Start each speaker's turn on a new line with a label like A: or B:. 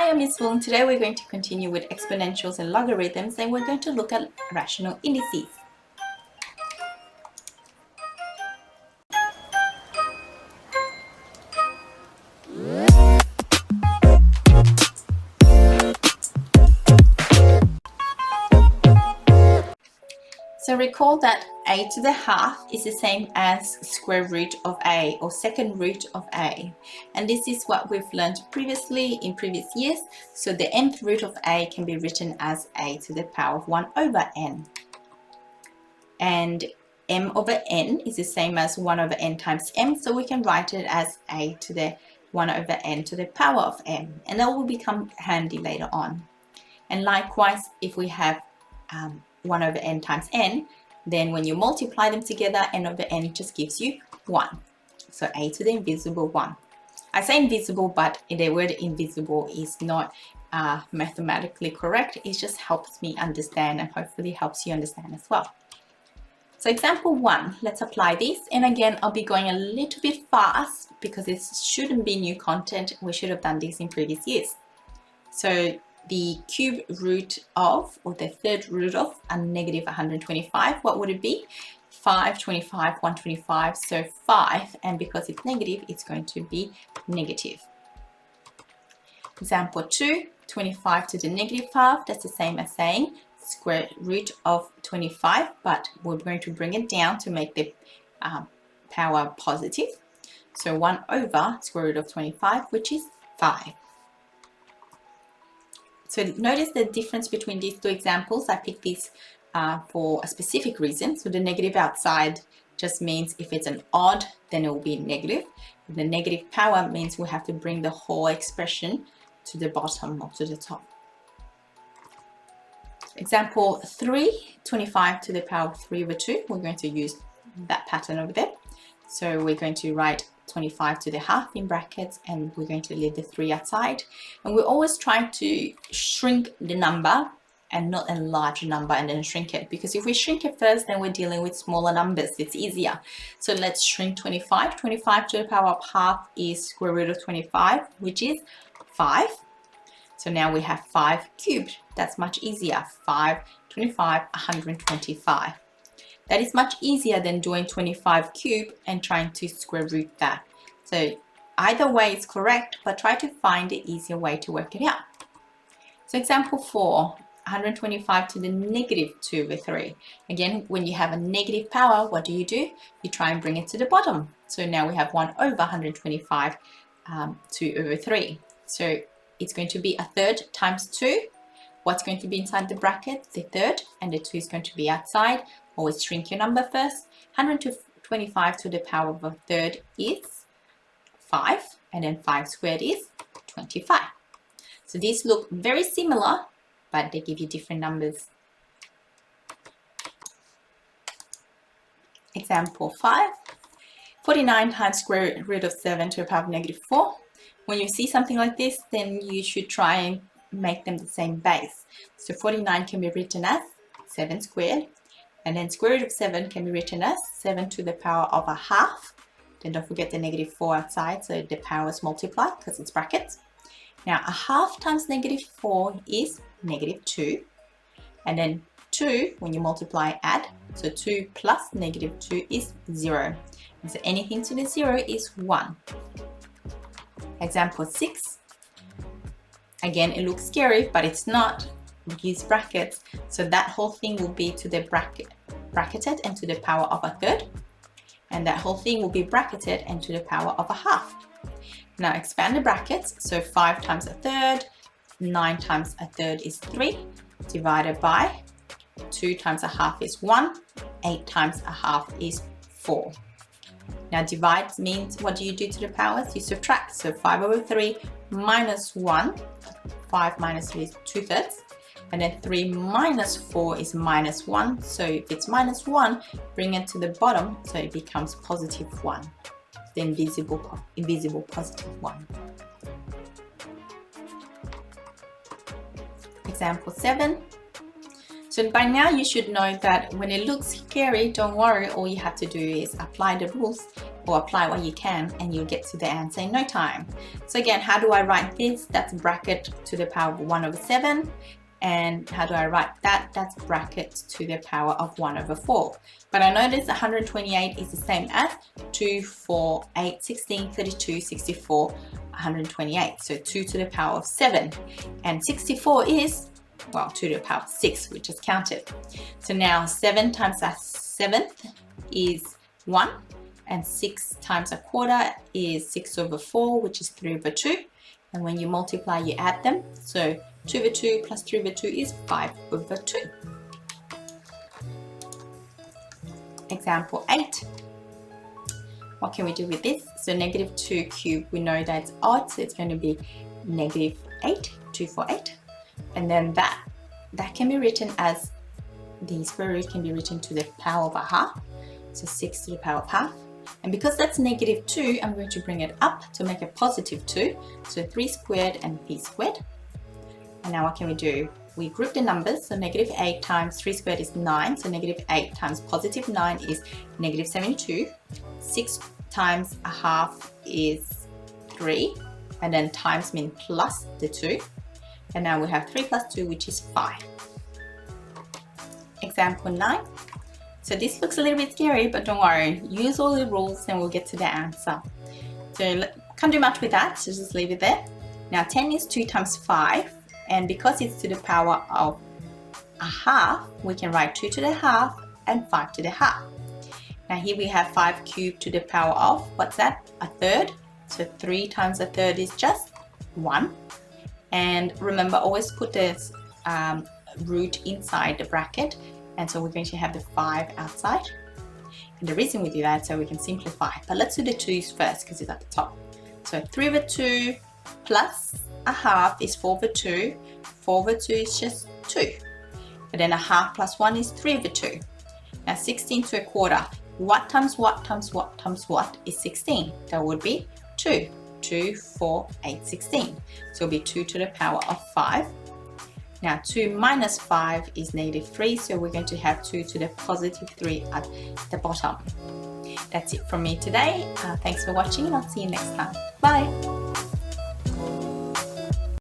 A: Hi, I'm Miss Fung. Today we're going to continue with exponentials and logarithms, and we're going to look at rational indices. So recall that a to the half is the same as square root of a, or second root of a. And this is what we've learned previously in previous years. So the nth root of a can be written as a to the power of 1 over n. And m over n is the same as 1 over n times m. So we can write it as a to the 1 over n to the power of m. And that will become handy later on. And likewise, if we have 1 over n times n, then when you multiply them together, n over n just gives you 1. So a to the invisible 1. I say invisible, but the word invisible is not mathematically correct. It just helps me understand and hopefully helps you understand as well. So example 1, let's apply this. And again, I'll be going a little bit fast because this shouldn't be new content. We should have done this in previous years. So the cube root of, or the third root of, a negative 125, what would it be? 5, 25, 125, so 5, and because it's negative, it's going to be negative. Example 2, 25 to the negative half, that's the same as saying square root of 25, but we're going to bring it down to make the power positive. So 1 over square root of 25, which is 5. So notice the difference between these two examples. I picked this for a specific reason. So the negative outside just means if it's an odd, then it will be negative. The negative power means we have to bring the whole expression to the bottom or to the top. Example 3, 25 to the power of 3 over 2. We're going to use that pattern over there. So we're going to write 25 to the half in brackets, and we're going to leave the 3 outside. And we always try to shrink the number and not enlarge the number and then shrink it, because if we shrink it first, then we're dealing with smaller numbers. It's easier. So let's shrink 25. 25 to the power of half is square root of 25, which is 5. So now we have 5 cubed. That's much easier. 5, 25, 125. That is much easier than doing 25 cubed and trying to square root that. So either way is correct, but try to find the easier way to work it out. So example 4, 125 to the negative 2 over 3. Again, when you have a negative power, what do? You try and bring it to the bottom. So now we have 1 over 125 2 over 3. So it's going to be a third times 2. What's going to be inside the bracket? The third, and the 2 is going to be outside. Always shrink your number first. 125 to the power of a third is 5, and then 5 squared is 25. So these look very similar, but they give you different numbers. Example 5, 49 times square root of 7 to the power of negative 4. When you see something like this, then you should try and make them the same base. So 49 can be written as 7 squared. And then square root of 7 can be written as 7 to the power of a half. Then don't forget the negative 4 outside, so the powers multiply because it's brackets. Now a half times negative 4 is negative 2. And then 2, when you multiply, add. So 2 plus negative 2 is 0. And so anything to the 0 is 1. Example 6. Again, it looks scary, but it's not. We use brackets, so that whole thing will be to the bracketed and to the power of a third, and that whole thing will be bracketed and to the power of a half. Now expand the brackets, so 5 times a third, 9 times a third is 3, divided by 2 times a half is 1, 8 times a half is 4. Now divide means, what do you do to the powers? You subtract, so 5 over 3 minus 1, 5 minus 3 is 2/3. And then 3 minus 4 is minus 1. So if it's minus 1, bring it to the bottom so it becomes positive 1. The invisible positive 1. Example 7. So by now you should know that when it looks scary, don't worry. All you have to do is apply the rules or apply what you can, and you'll get to the answer in no time. So again, how do I write this? That's bracket to the power of 1 over 7. And how do I write that? That's bracket to the power of 1 over 4. But I notice 128 is the same as 2, 4, 8, 16, 32, 64, 128. So 2 to the power of 7. And 64 is, well, 2 to the power of 6, we just counted. So now 7 times a seventh is 1. And 6 times a quarter is 6 over 4, which is 3 over 2. And when you multiply, you add them. So 2 over 2 plus 3 over 2 is 5 over 2. Example 8. What can we do with this? So negative 2 cubed, we know that it's odd, so it's going to be negative 8, 2, 4, 8. And then that can be written as, the square root can be written to the power of a half. So 6 to the power of half. And because that's negative 2, I'm going to bring it up to make it positive 2. So 3 squared and p squared. And now what can we do? We group the numbers. So negative 8 times 3 squared is 9. So negative 8 times positive 9 is negative 72. 6 times a half is 3. And then times means plus the 2. And now we have 3 plus 2, which is 5. Example 9. So this looks a little bit scary, but don't worry. Use all the rules and we'll get to the answer. So can't do much with that, so just leave it there. Now 10 is 2 times 5, and because it's to the power of a half, we can write 2 to the half and 5 to the half. Now here we have 5 cubed to the power of, what's that? A third. So 3 times a third is just 1. And remember, always put this root inside the bracket. And so we're going to have the 5 outside. And the reason we do that is so we can simplify. But let's do the 2's first because it's at the top. So 3 over 2 plus a half is 4 over 2. 4 over 2 is just 2. But then a half plus 1 is 3 over 2. Now 16 to a quarter. What times what times what times what is 16? That would be 2. 2, 4, 8, 16. So it'll be 2 to the power of 5. Now 2 minus 5 is negative 3, so we're going to have 2 to the positive 3 at the bottom. That's it from me today. Thanks for watching, and I'll see you next time. Bye!